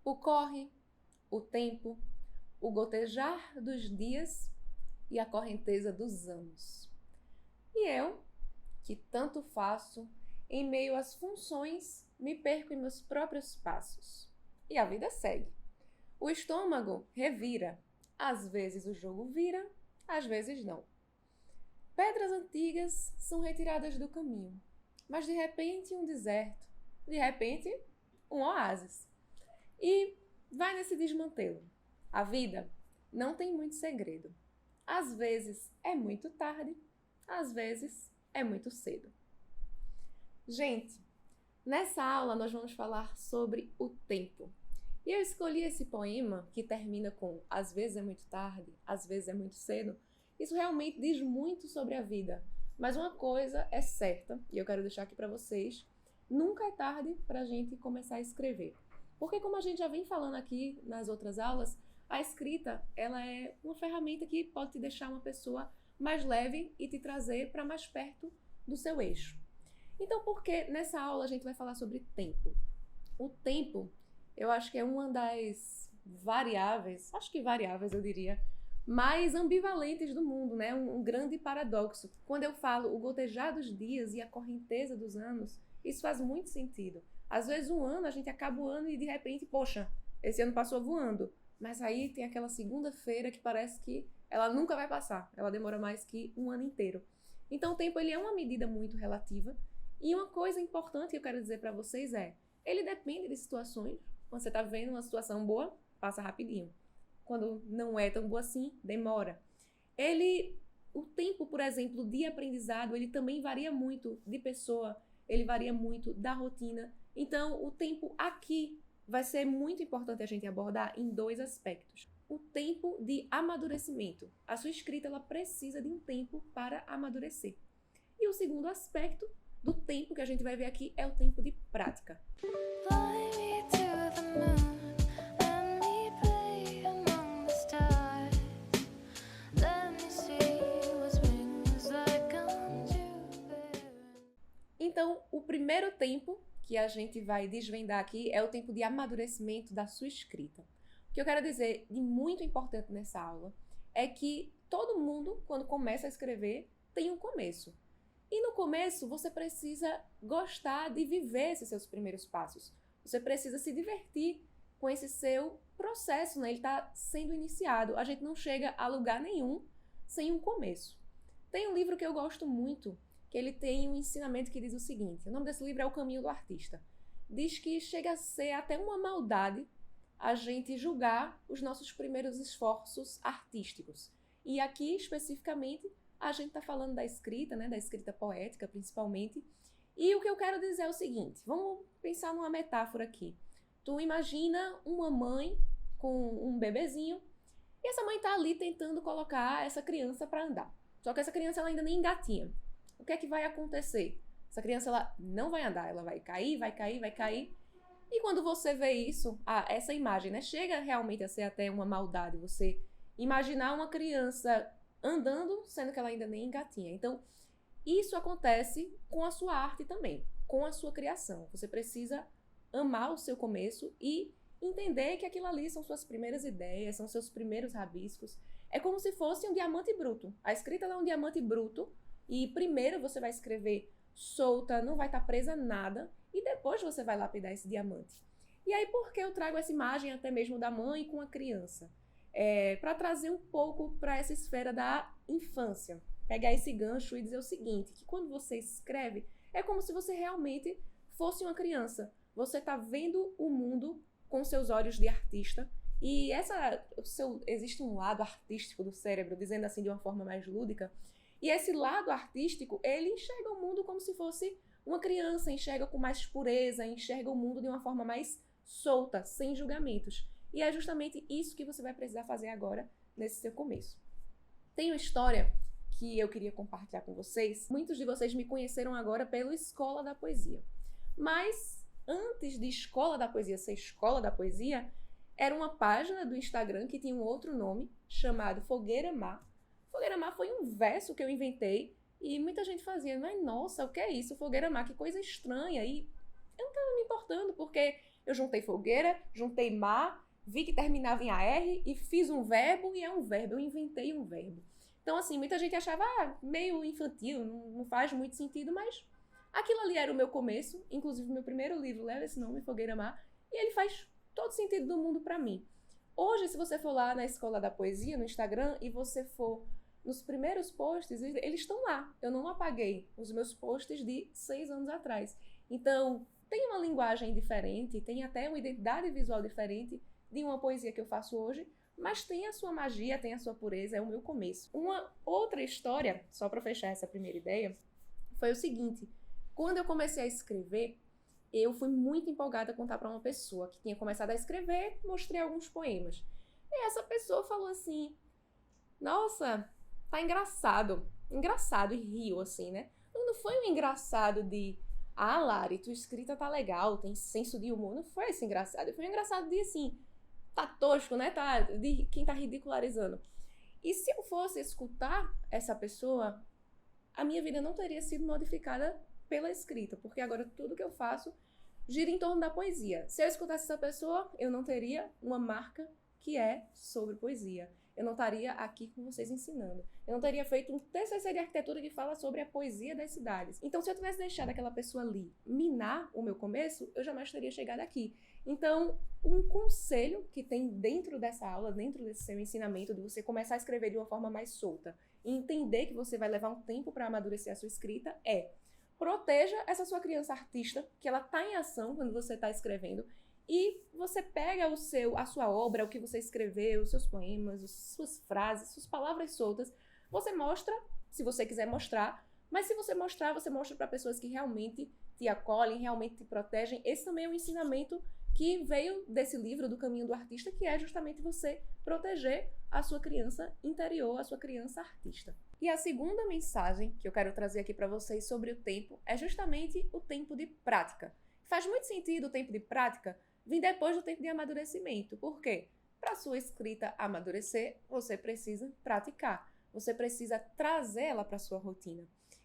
O corre, o tempo, o gotejar dos dias e a correnteza dos anos. E eu, que tanto faço, em meio às funções, me perco em meus próprios passos. E a vida segue. O estômago revira. Às vezes o jogo vira, às vezes não. Pedras antigas são retiradas do caminho, mas de repente um deserto, de repente um oásis. E vai nesse desmantelo. A vida não tem muito segredo. Às vezes é muito tarde, às vezes é muito cedo. Gente, nessa aula nós vamos falar sobre o tempo. E eu escolhi esse poema que termina com às vezes é muito tarde, às vezes é muito cedo. Isso realmente diz muito sobre a vida. Mas uma coisa é certa, e eu quero deixar aqui para vocês, nunca é tarde para a gente começar a escrever. Porque como a gente já vem falando aqui nas outras aulas, a escrita ela é uma ferramenta que pode te deixar uma pessoa mais leve e te trazer para mais perto do seu eixo. Então, por que nessa aula a gente vai falar sobre tempo? O tempo, eu acho que é uma das variáveis, eu diria, mais ambivalentes do mundo, né? Um grande paradoxo. Quando eu falo o gotejar dos dias e a correnteza dos anos, isso faz muito sentido. Às vezes um ano, a gente acaba o ano e de repente, poxa, esse ano passou voando. Mas aí tem aquela segunda-feira que parece que ela nunca vai passar. Ela demora mais que um ano inteiro. Então o tempo ele é uma medida muito relativa. E uma coisa importante que eu quero dizer para vocês ele depende de situações. Quando você está vendo uma situação boa, passa rapidinho. Quando não é tão boa assim, demora. O tempo, por exemplo, de aprendizado, ele também varia muito de pessoa, ele varia muito da rotina. Então, o tempo aqui vai ser muito importante a gente abordar em dois aspectos. O tempo de amadurecimento. A sua escrita ela precisa de um tempo para amadurecer. E o segundo aspecto do tempo que a gente vai ver aqui é o tempo de prática. Então, o primeiro tempo que a gente vai desvendar aqui é o tempo de amadurecimento da sua escrita. O que eu quero dizer de muito importante nessa aula é que todo mundo, quando começa a escrever, tem um começo. E no começo, você precisa gostar de viver esses seus primeiros passos. Você precisa se divertir com esse seu processo, né? Ele está sendo iniciado. A gente não chega a lugar nenhum sem um começo. Tem um livro que eu gosto muito, que ele tem um ensinamento que diz o seguinte, o nome desse livro é O Caminho do Artista. Diz que chega a ser até uma maldade a gente julgar os nossos primeiros esforços artísticos. E aqui, especificamente, a gente está falando da escrita, né, da escrita poética, principalmente. E o que eu quero dizer é o seguinte, vamos pensar numa metáfora aqui. Tu imagina uma mãe com um bebezinho e essa mãe está ali tentando colocar essa criança para andar. Só que essa criança ela ainda nem engatinha. O que é que vai acontecer? Essa criança ela não vai andar, ela vai cair, vai cair, vai cair. E quando você vê isso, essa imagem, né, chega realmente a ser até uma maldade, você imaginar uma criança andando, sendo que ela ainda nem engatinha. Então, isso acontece com a sua arte também, com a sua criação. Você precisa amar o seu começo e entender que aquilo ali são suas primeiras ideias, são seus primeiros rabiscos. É como se fosse um diamante bruto. A escrita é um diamante bruto e primeiro você vai escrever solta, não vai estar presa a nada e depois você vai lapidar esse diamante. E aí por que eu trago essa imagem até mesmo da mãe com a criança? Para trazer um pouco para essa esfera da infância. Pegar esse gancho e dizer o seguinte, que quando você escreve, é como se você realmente fosse uma criança. Você está vendo o mundo com seus olhos de artista e existe um lado artístico do cérebro, dizendo assim de uma forma mais lúdica, e esse lado artístico, ele enxerga o mundo como se fosse uma criança, enxerga com mais pureza, enxerga o mundo de uma forma mais solta, sem julgamentos. E é justamente isso que você vai precisar fazer agora, nesse seu começo. Tem uma história que eu queria compartilhar com vocês. Muitos de vocês me conheceram agora pelo Escola da Poesia. Mas antes de Escola da Poesia ser Escola da Poesia, era uma página do Instagram que tinha um outro nome, chamado Fogueira Mar. Fogueira Mar foi um verso que eu inventei e muita gente fazia, mas nossa, o que é isso? Fogueira Mar, que coisa estranha. E eu não estava me importando, porque Eu juntei fogueira, juntei mar, vi que terminava em AR e fiz um verbo e é um verbo. Eu inventei um verbo. Então, assim, muita gente achava meio infantil, não faz muito sentido, mas aquilo ali era o meu começo. Inclusive, meu primeiro livro leva esse nome, Fogueira Mar, e ele faz todo sentido do mundo para mim. Hoje, se você for lá na Escola da Poesia, no Instagram, e você for nos primeiros posts, eles estão lá. Eu não apaguei os meus posts de 6 anos atrás. Então, tem uma linguagem diferente, tem até uma identidade visual diferente de uma poesia que eu faço hoje, mas tem a sua magia, tem a sua pureza, é o meu começo. Uma outra história, só para fechar essa primeira ideia, foi o seguinte: quando eu comecei a escrever, eu fui muito empolgada a contar para uma pessoa que tinha começado a escrever, mostrei alguns poemas. E essa pessoa falou assim: nossa, tá engraçado. Engraçado, e riu assim, né? Não foi um engraçado de Lari, tua escrita tá legal, tem senso de humor. Não foi esse engraçado. Foi um engraçado de assim, tá tosco, né? Tá, de quem tá ridicularizando. E se eu fosse escutar essa pessoa, a minha vida não teria sido modificada pela escrita, porque agora tudo que eu faço gira em torno da poesia. Se eu escutasse essa pessoa, eu não teria uma marca que é sobre poesia. Eu não estaria aqui com vocês ensinando. Eu não teria feito um TCC de arquitetura que fala sobre a poesia das cidades. Então, se eu tivesse deixado aquela pessoa ali minar o meu começo, eu jamais teria chegado aqui. Então, um conselho que tem dentro dessa aula, dentro desse seu ensinamento, de você começar a escrever de uma forma mais solta e entender que você vai levar um tempo para amadurecer a sua escrita é: proteja essa sua criança artista, que ela está em ação quando você está escrevendo, e você pega a sua obra, o que você escreveu, os seus poemas, as suas frases, suas palavras soltas, você mostra, se você quiser mostrar, mas se você mostrar, você mostra para pessoas que realmente te acolhem, realmente te protegem. Esse também é um ensinamento que veio desse livro, do Caminho do Artista, que é justamente você proteger a sua criança interior, a sua criança artista. E a segunda mensagem que eu quero trazer aqui para vocês sobre o tempo é justamente o tempo de prática. Faz muito sentido o tempo de prática vir depois do tempo de amadurecimento. Por quê? Para a sua escrita amadurecer, você precisa praticar. Você precisa trazer ela para a sua rotina.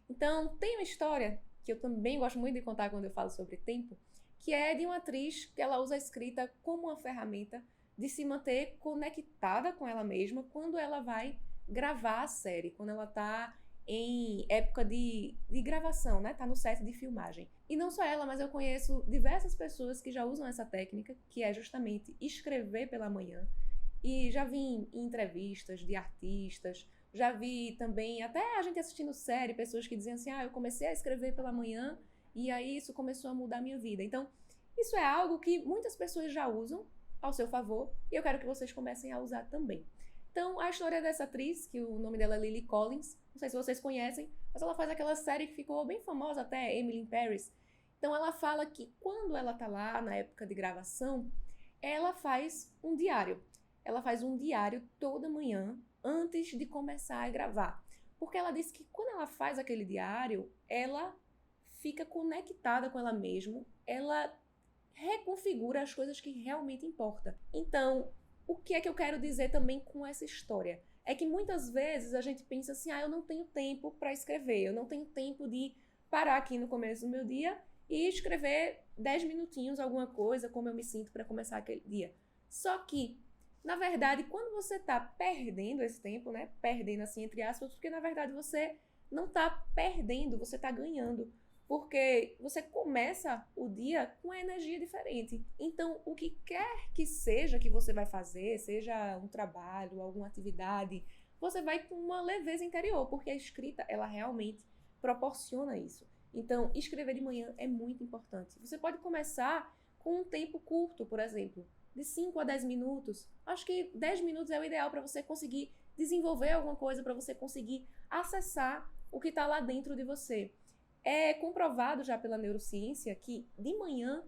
Então, tem uma história que eu também gosto muito de contar quando eu falo sobre tempo, que é de uma atriz que ela usa a escrita como uma ferramenta de se manter conectada com ela mesma quando ela vai gravar a série, quando ela está em época de gravação, né? Tá no set de filmagem. E não só ela, mas eu conheço diversas pessoas que já usam essa técnica, que é justamente escrever pela manhã. E já vi em entrevistas de artistas, já vi também, até a gente assistindo série, pessoas que diziam assim: eu comecei a escrever pela manhã e aí isso começou a mudar a minha vida. Então, isso é algo que muitas pessoas já usam ao seu favor e eu quero que vocês comecem a usar também. Então, a história dessa atriz, que o nome dela é Lily Collins, não sei se vocês conhecem, mas ela faz aquela série que ficou bem famosa até, Emily in Paris. Então, ela fala que quando ela tá lá, na época de gravação, ela faz um diário. Ela faz um diário toda manhã, antes de começar a gravar. Porque ela diz que quando ela faz aquele diário, ela fica conectada com ela mesma, ela reconfigura as coisas que realmente importam. Então, o que é que eu quero dizer também com essa história? É que muitas vezes a gente pensa assim: eu não tenho tempo para escrever, eu não tenho tempo de parar aqui no começo do meu dia e escrever 10 minutinhos alguma coisa, como eu me sinto para começar aquele dia. Só que, na verdade, quando você está perdendo esse tempo, né? Perdendo assim, entre aspas, porque na verdade você não está perdendo, você está ganhando. Porque você começa o dia com uma energia diferente. Então, o que quer que seja que você vai fazer, seja um trabalho, alguma atividade, você vai com uma leveza interior, porque a escrita, ela realmente proporciona isso. Então, escrever de manhã é muito importante. Você pode começar com um tempo curto, por exemplo, de 5 a 10 minutos. Acho que 10 minutos é o ideal para você conseguir desenvolver alguma coisa, para você conseguir acessar o que está lá dentro de você. É comprovado já pela neurociência que de manhã,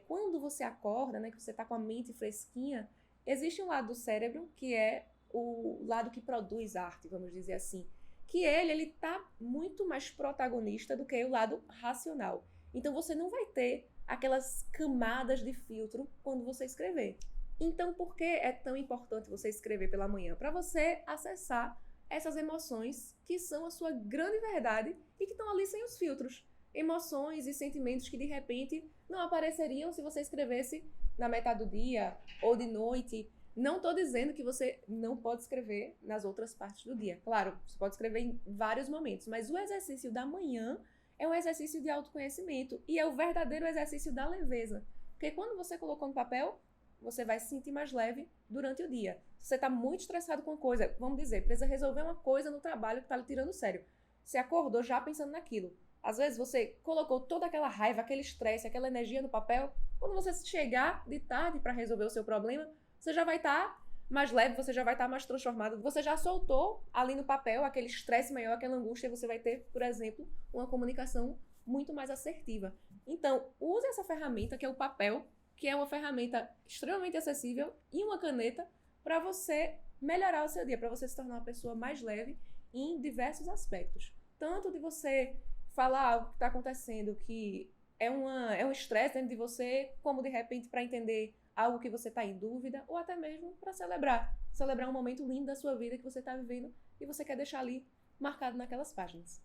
quando você acorda, né, que você está com a mente fresquinha, existe um lado do cérebro que é o lado que produz arte, vamos dizer assim, que ele está muito mais protagonista do que o lado racional. Então você não vai ter aquelas camadas de filtro quando você escrever. Então, por que é tão importante você escrever pela manhã? Para você acessar essas emoções que são a sua grande verdade e que estão ali sem os filtros. Emoções e sentimentos que, de repente, não apareceriam se você escrevesse na metade do dia ou de noite. Não estou dizendo que você não pode escrever nas outras partes do dia. Claro, você pode escrever em vários momentos, mas o exercício da manhã é um exercício de autoconhecimento e é o verdadeiro exercício da leveza. Porque quando você colocou no papel, você vai se sentir mais leve durante o dia. Se você está muito estressado com uma coisa, vamos dizer, precisa resolver uma coisa no trabalho que está lhe tirando o sério. Você acordou já pensando naquilo. Às vezes você colocou toda aquela raiva, aquele estresse, aquela energia no papel. Quando você chegar de tarde para resolver o seu problema, você já vai estar mais leve, você já vai estar mais transformado. Você já soltou ali no papel aquele estresse maior, aquela angústia, e você vai ter, por exemplo, uma comunicação muito mais assertiva. Então, use essa ferramenta que é o papel, que é uma ferramenta extremamente acessível, e uma caneta para você melhorar o seu dia, para você se tornar uma pessoa mais leve em diversos aspectos. Tanto de você falar algo que está acontecendo, que é um estresse dentro de você, como de repente para entender algo que você está em dúvida, ou até mesmo para celebrar um momento lindo da sua vida que você está vivendo e você quer deixar ali marcado naquelas páginas.